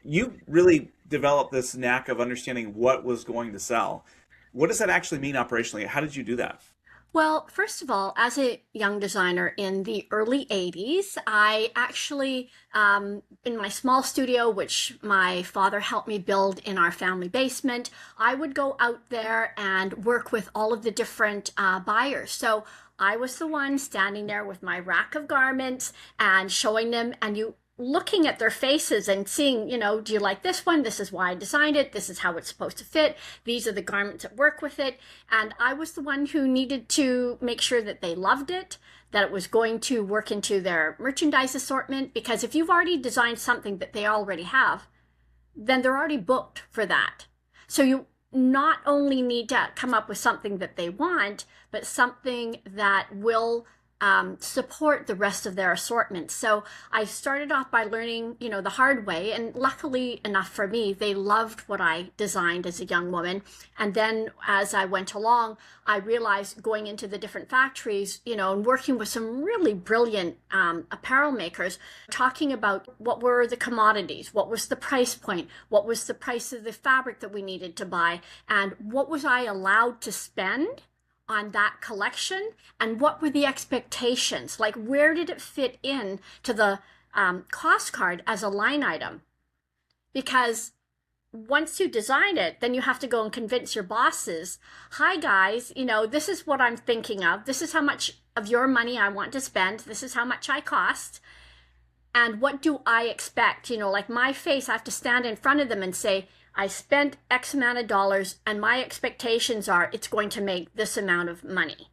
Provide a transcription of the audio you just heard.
you really developed this knack of understanding what was going to sell. What does that actually mean operationally? How did you do that? Well, first of all, as a young designer in the early 80s, I actually, in my small studio, which my father helped me build in our family basement, I would go out there and work with all of the different buyers. So I was the one standing there with my rack of garments and showing them, and you looking at their faces and seeing, do you like this one? This is why I designed it. This is how it's supposed to fit. These are the garments that work with it. And I was the one who needed to make sure that they loved it, that it was going to work into their merchandise assortment. Because if you've already designed something that they already have, then they're already booked for that. So you not only need to come up with something that they want, but something that will support the rest of their assortment. So I started off by learning, the hard way. And luckily enough for me, they loved what I designed as a young woman. And then as I went along, I realized going into the different factories, and working with some really brilliant apparel makers, talking about what were the commodities, what was the price point, what was the price of the fabric that we needed to buy, and what was I allowed to spend on that collection, and what were the expectations, like where did it fit in to the cost card as a line item. Because once you design it, then you have to go and convince your bosses, hi guys, this is what I'm thinking of, this is how much of your money I want to spend, this is how much I cost, and what do I expect. Like my face, I have to stand in front of them and say, I spent X amount of dollars and my expectations are it's going to make this amount of money.